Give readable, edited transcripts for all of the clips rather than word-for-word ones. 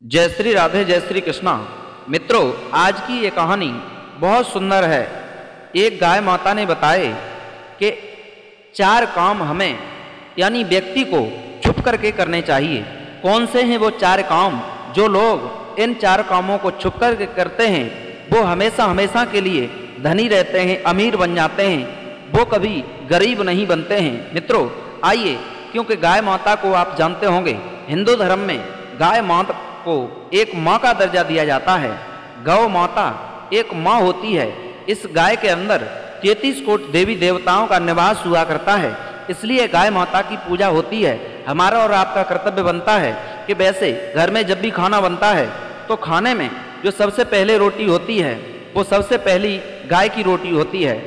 जय श्री राधे, जय श्री कृष्णा। मित्रों, आज की ये कहानी बहुत सुंदर है। एक गाय माता ने बताए कि 4 काम हमें यानी व्यक्ति को छुप करके करने चाहिए। कौन से हैं वो 4 काम? जो लोग इन 4 कामों को छुप करके करते हैं वो हमेशा हमेशा के लिए धनी रहते हैं, अमीर बन जाते हैं, वो कभी गरीब नहीं बनते हैं। मित्रों आइए, क्योंकि गाय माता को आप जानते होंगे, हिंदू धर्म में गाय माता को एक माँ का दर्जा दिया जाता है। गौ माता एक माँ होती है। इस गाय के अंदर 33 कोटि देवी देवताओं का निवास हुआ करता है, इसलिए गाय माता की पूजा होती है। हमारा और आपका कर्तव्य बनता है कि वैसे घर में जब भी खाना बनता है तो खाने में जो सबसे पहले रोटी होती है वो सबसे पहली गाय की रोटी होती है।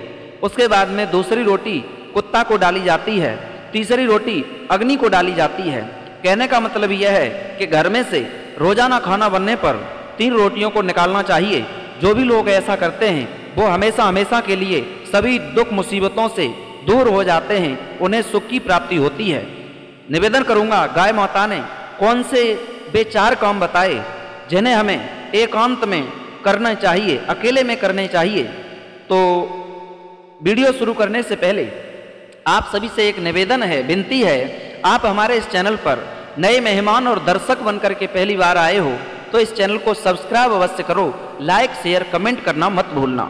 उसके बाद में दूसरी रोटी कुत्ता को डाली जाती है, तीसरी रोटी अग्नि को डाली जाती है। कहने का मतलब यह है कि घर में से रोजाना खाना बनने पर 3 रोटियों को निकालना चाहिए। जो भी लोग ऐसा करते हैं वो हमेशा हमेशा के लिए सभी दुख मुसीबतों से दूर हो जाते हैं, उन्हें सुख की प्राप्ति होती है। निवेदन करूंगा, गाय माता ने कौन से वे 4 काम बताए जिन्हें हमें एकांत में करना चाहिए, अकेले में करने चाहिए। तो वीडियो शुरू करने से पहले आप सभी से एक निवेदन है, विनती है, आप हमारे इस चैनल पर नए मेहमान और दर्शक बनकर के पहली बार आए हो तो इस चैनल को सब्सक्राइब अवश्य करो, लाइक शेयर कमेंट करना मत भूलना।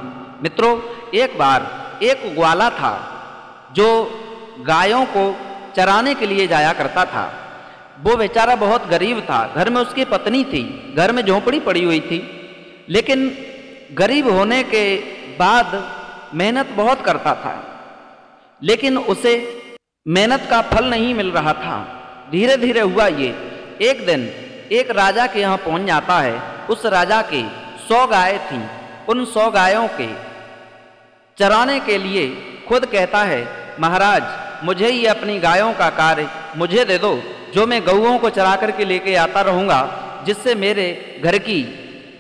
मित्रों, एक बार एक ग्वाला था जो गायों को चराने के लिए जाया करता था। वो बेचारा बहुत गरीब था, घर में उसकी पत्नी थी, घर में झोंपड़ी पड़ी हुई थी, लेकिन गरीब होने के बाद मेहनत बहुत करता था, लेकिन उसे मेहनत का फल नहीं मिल रहा था। धीरे धीरे हुआ ये, एक दिन एक राजा के यहाँ पहुंच जाता है। उस राजा के 100 गाय थीं। उन 100 गायों के चराने के लिए खुद कहता है, महाराज मुझे ही अपनी गायों का कार्य मुझे दे दो, जो मैं गऊओं को चरा करके लेके आता रहूँगा, जिससे मेरे घर की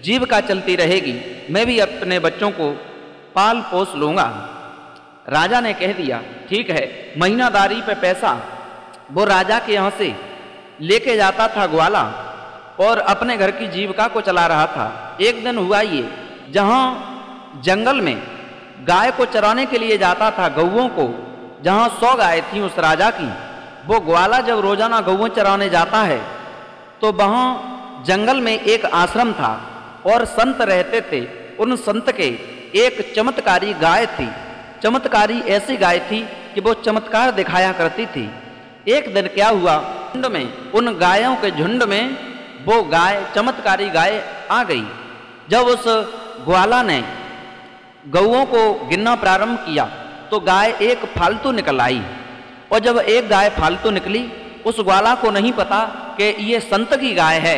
जीविका चलती रहेगी, मैं भी अपने बच्चों को पाल पोस लूँगा। राजा ने कह दिया, ठीक है। महीनादारी पे पैसा वो राजा के यहाँ से लेके जाता था ग्वाला और अपने घर की जीविका को चला रहा था। एक दिन हुआ ये, जहाँ जंगल में गाय को चराने के लिए जाता था, गऊओं को, जहाँ 100 गाय थी उस राजा की, वो ग्वाला जब रोजाना गऊओं चराने जाता है तो वहाँ जंगल में एक आश्रम था और संत रहते थे। उन संत के एक चमत्कारी गाय थी। चमत्कारी ऐसी गाय थी कि वो चमत्कार दिखाया करती थी। एक दिन क्या हुआ, झुंड में, उन गायों के झुंड में वो गाय, चमत्कारी गाय आ गई। जब उस ग्वाला ने गऊओं को गिनना प्रारंभ किया तो गाय एक फालतू निकल आई, और जब एक गाय फालतू निकली, उस ग्वाला को नहीं पता कि ये संत की गाय है,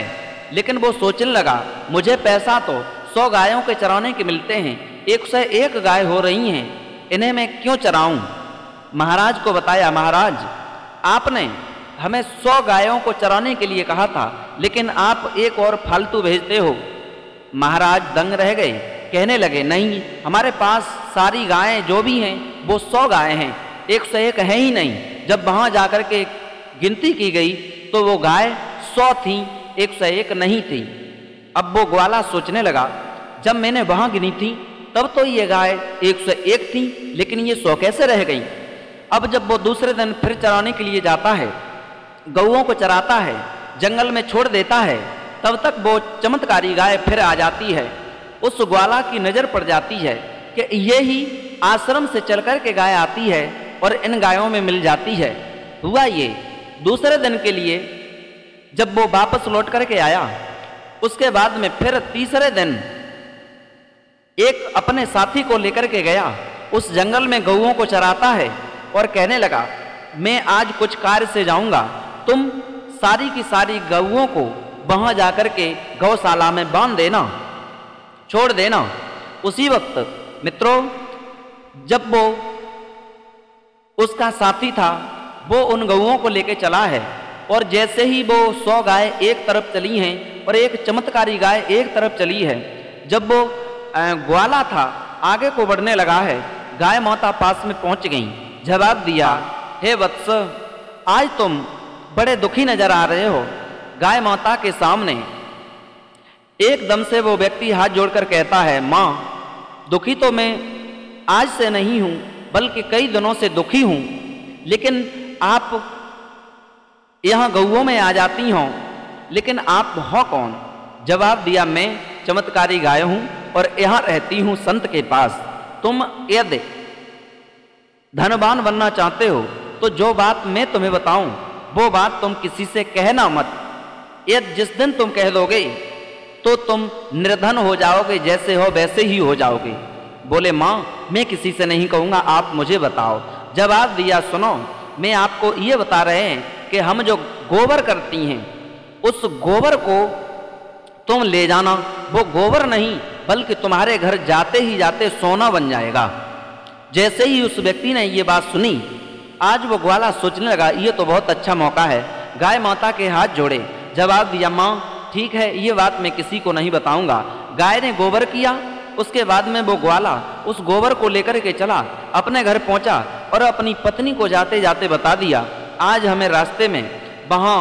लेकिन वो सोचने लगा, मुझे पैसा तो 100 गायों के चराने के मिलते हैं, 101 गाय हो रही हैं, इन्हें मैं क्यों चराऊं? महाराज को बताया, महाराज आपने हमें 100 गायों को चराने के लिए कहा था, लेकिन आप एक और फालतू भेजते हो। महाराज दंग रह गए, कहने लगे, नहीं, हमारे पास सारी गायें जो भी हैं वो 100 गायें हैं, 101 है ही नहीं। जब वहाँ जाकर के गिनती की गई तो वो गाय 100 थी, 101 नहीं थी। अब वो ग्वाला सोचने लगा, जब मैंने वहाँ गिनी थी तब तो ये गाय 101 थी, लेकिन ये 100 कैसे रह गई? अब जब वो दूसरे दिन फिर चराने के लिए जाता है, गऊओं को चराता है, जंगल में छोड़ देता है, तब तक वो चमत्कारी गाय फिर आ जाती है। उस ग्वाला की नज़र पड़ जाती है कि ये ही आश्रम से चल कर के गाय आती है और इन गायों में मिल जाती है। हुआ ये, दूसरे दिन के लिए जब वो वापस लौट करके आया, उसके बाद में फिर तीसरे दिन एक अपने साथी को लेकर के गया, उस जंगल में गऊओं को चराता है और कहने लगा, मैं आज कुछ कार्य से जाऊंगा, तुम सारी की सारी गऊओं को वहां जाकर के गौशाला में बांध देना, छोड़ देना। उसी वक्त मित्रों, जब वो उसका साथी था वो उन गऊओं को लेके चला है, और जैसे ही वो 100 गाय एक तरफ चली हैं और एक चमत्कारी गाय एक तरफ चली है, जब वो ग्वाला था आगे को बढ़ने लगा है, गाय माता पास में पहुंच गई। जवाब दिया, हे वत्स, आज तुम बड़े दुखी नजर आ रहे हो। गाय माता के सामने एकदम से वो व्यक्ति हाथ जोड़कर कहता है, माँ, दुखी तो मैं आज से नहीं हूं, बल्कि कई दिनों से दुखी हूं, लेकिन आप यहाँ गऊओं में आ जाती हो, लेकिन आप हो कौन? जवाब दिया, मैं चमत्कारी गाय हूं और यहाँ रहती हूं संत के पास। तुम यदि धनवान बनना चाहते हो तो जो बात मैं तुम्हें बताऊं वो बात तुम किसी से कहना मत। यदि जिस दिन तुम कह दोगे तो तुम निर्धन हो जाओगे, जैसे हो वैसे ही हो जाओगे। बोले, माँ, मैं किसी से नहीं कहूँगा, आप मुझे बताओ। जवाब दिया, सुनो, मैं आपको ये बता रहे हैं कि हम जो गोबर करती हैं उस गोबर को तुम ले जाना, वो गोबर नहीं बल्कि तुम्हारे घर जाते ही जाते सोना बन जाएगा। जैसे ही उस व्यक्ति ने ये बात सुनी, आज वो ग्वाला सोचने लगा, ये तो बहुत अच्छा मौका है। गाय माता के हाथ जोड़े, जवाब दिया, माँ ठीक है, ये बात मैं किसी को नहीं बताऊंगा। गाय ने गोबर किया, उसके बाद में वो ग्वाला उस गोबर को लेकर के चला, अपने घर पहुंचा और अपनी पत्नी को जाते जाते बता दिया, आज हमें रास्ते में वहाँ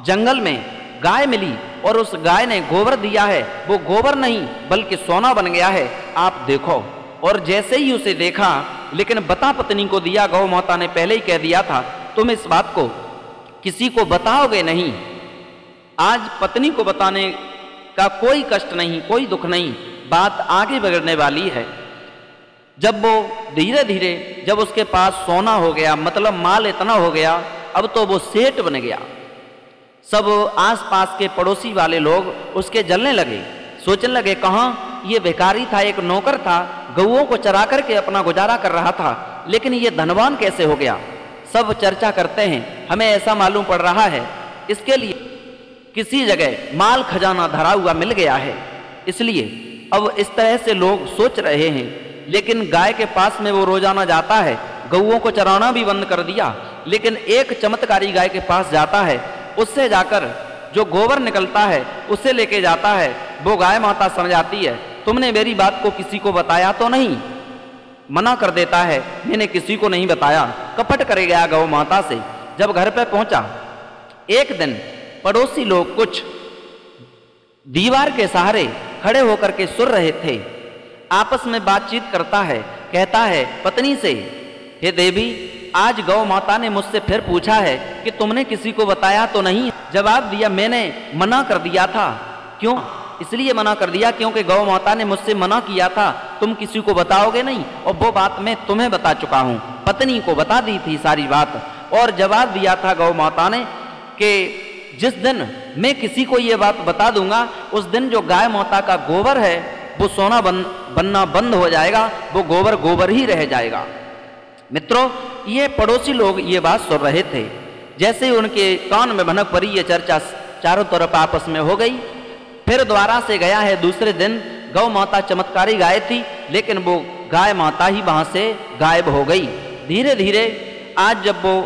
जंगल में गाय मिली और उस गाय ने गोबर दिया है, वो गोबर नहीं बल्कि सोना बन गया है, आप देखो। और जैसे ही उसे देखा, लेकिन बता पत्नी को दिया, गौ माता ने पहले ही कह दिया था तुम इस बात को किसी को बताओगे नहीं। आज पत्नी को बताने का कोई कष्ट नहीं, कोई दुख नहीं, बात आगे बढ़ने वाली है। जब वो धीरे धीरे जब उसके पास सोना हो गया, मतलब माल इतना हो गया, अब तो वो सेठ बन गया। सब आसपास के पड़ोसी वाले लोग उसके जलने लगे, सोचने लगे कहाँ ये भिखारी था, एक नौकर था, गऊओं को चरा करके अपना गुजारा कर रहा था, लेकिन ये धनवान कैसे हो गया। सब चर्चा करते हैं, हमें ऐसा मालूम पड़ रहा है इसके लिए किसी जगह माल खजाना धरा हुआ मिल गया है, इसलिए अब इस तरह से लोग सोच रहे हैं। लेकिन गाय के पास में वो रोजाना जाता है, गऊओं को चराना भी बंद कर दिया, लेकिन एक चमत्कारी गाय के पास जाता है, उससे जाकर जो गोबर निकलता है उसे लेके जाता है। वो गाय माता समझाती है, तुमने मेरी बात को किसी को बताया तो नहीं? मना कर देता है, मैंने किसी को नहीं बताया, कपट करे गया गौ माता से। जब घर पे पहुंचा, एक दिन पड़ोसी लोग कुछ दीवार के सहारे खड़े होकर के सुन रहे थे, आपस में बातचीत करता है, कहता है पत्नी से, हे देवी, आज गौ माता ने मुझसे फिर पूछा है कि तुमने किसी को बताया तो नहीं? जवाब दिया, मैंने मना कर दिया था। क्यों? इसलिए मना कर दिया क्योंकि गौ माता ने मुझसे मना किया था, तुम किसी को बताओगे नहीं, और वो बात मैं तुम्हें बता चुका हूं। पत्नी को बता दी थी सारी बात, और जवाब दिया था गौ माता ने कि जिस दिन मैं किसी को ये बात बता दूंगा, उस दिन जो गाय माता का गोबर है वो सोना बनना बंद हो जाएगा, वो गोबर गोबर ही रह जाएगा। मित्रों, ये पड़ोसी लोग ये बात सुन रहे थे। जैसे ही उनके कान में भनक पड़ी, ये चर्चा चारों तरफ आपस में हो गई। फिर दोबारा से गया है, दूसरे दिन गौ माता चमत्कारी गाय थी, लेकिन वो गाय माता ही वहां से गायब हो गई। धीरे धीरे आज जब वो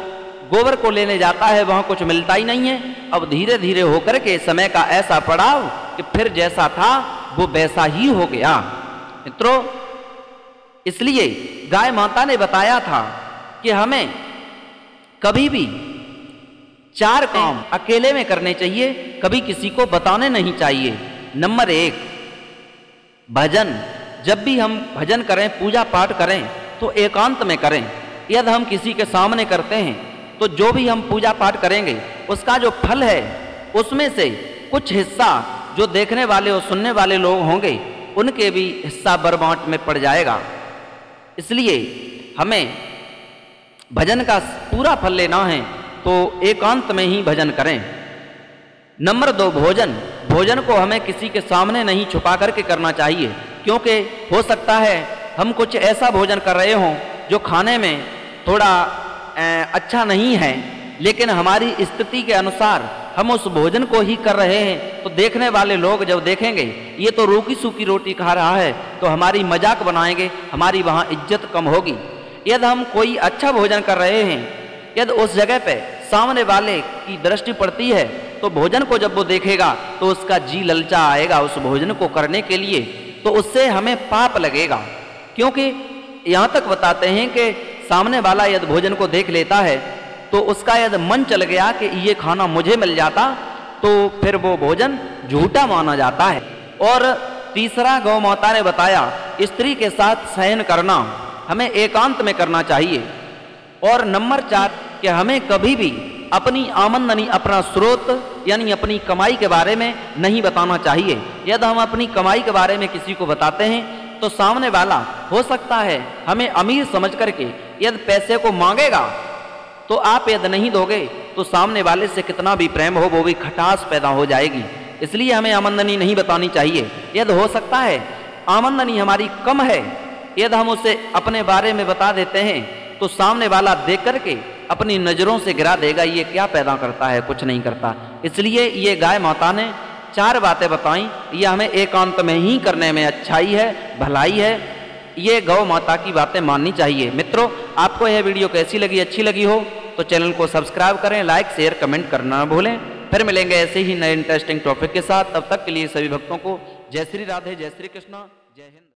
गोबर को लेने जाता है, वहां कुछ मिलता ही नहीं है। अब धीरे धीरे होकर के समय का ऐसा पड़ाव कि फिर जैसा था वो वैसा ही हो गया। मित्रों, इसलिए गाय माता ने बताया था कि हमें कभी भी 4 काम अकेले में करने चाहिए, कभी किसी को बताने नहीं चाहिए। नंबर 1, भजन। जब भी हम भजन करें, पूजा पाठ करें तो एकांत में करें। यदि हम किसी के सामने करते हैं तो जो भी हम पूजा पाठ करेंगे उसका जो फल है उसमें से कुछ हिस्सा जो देखने वाले और सुनने वाले लोग होंगे उनके भी हिस्सा बरबांट में पड़ जाएगा। इसलिए हमें भजन का पूरा फल लेना है तो एकांत में ही भजन करें। नंबर 2, भोजन। भोजन को हमें किसी के सामने नहीं छुपा करके करना चाहिए, क्योंकि हो सकता है हम कुछ ऐसा भोजन कर रहे हों जो खाने में थोड़ा अच्छा नहीं है, लेकिन हमारी स्थिति के अनुसार हम उस भोजन को ही कर रहे हैं, तो देखने वाले लोग जब देखेंगे ये तो रूखी सूखी रोटी खा रहा है, तो हमारी मजाक बनाएंगे, हमारी वहाँ इज्जत कम होगी। यदि हम कोई अच्छा भोजन कर रहे हैं, यदि उस जगह पे सामने वाले की दृष्टि पड़ती है, तो भोजन को जब वो देखेगा तो उसका जी ललचा आएगा उस भोजन को करने के लिए, तो उससे हमें पाप लगेगा। क्योंकि यहाँ तक बताते हैं कि सामने वाला यदि भोजन को देख लेता है तो उसका यदि मन चल गया कि ये खाना मुझे मिल जाता तो फिर वो भोजन झूठा माना जाता है। और तीसरा गौ माता ने बताया, स्त्री के साथ शयन करना हमें एकांत में करना चाहिए। और नंबर 4 कि हमें कभी भी अपनी आमदनी, अपना स्रोत यानी अपनी कमाई के बारे में नहीं बताना चाहिए। यदि हम अपनी कमाई के बारे में किसी को बताते हैं तो सामने वाला हो सकता है हमें अमीर समझ करके यदि पैसे को मांगेगा, तो आप यदि नहीं दोगे तो सामने वाले से कितना भी प्रेम हो वो भी खटास पैदा हो जाएगी। इसलिए हमें आमदनी नहीं बतानी चाहिए। यदि हो सकता है आमदनी हमारी कम है, यदि हम उसे अपने बारे में बता देते हैं तो सामने वाला देख करके अपनी नज़रों से गिरा देगा, ये क्या पैदा करता है, कुछ नहीं करता। इसलिए ये गाय माता ने 4 बातें बताई, ये हमें एकांत में ही करने में अच्छाई है, भलाई है। ये गौ माता की बातें माननी चाहिए। मित्रों, आपको यह वीडियो कैसी लगी, अच्छी लगी हो तो चैनल को सब्सक्राइब करें, लाइक शेयर कमेंट करना न भूलें। फिर मिलेंगे ऐसे ही नए इंटरेस्टिंग टॉपिक के साथ। तब तक के लिए सभी भक्तों को जय श्री राधे, जय श्री कृष्णा, जय हिंद।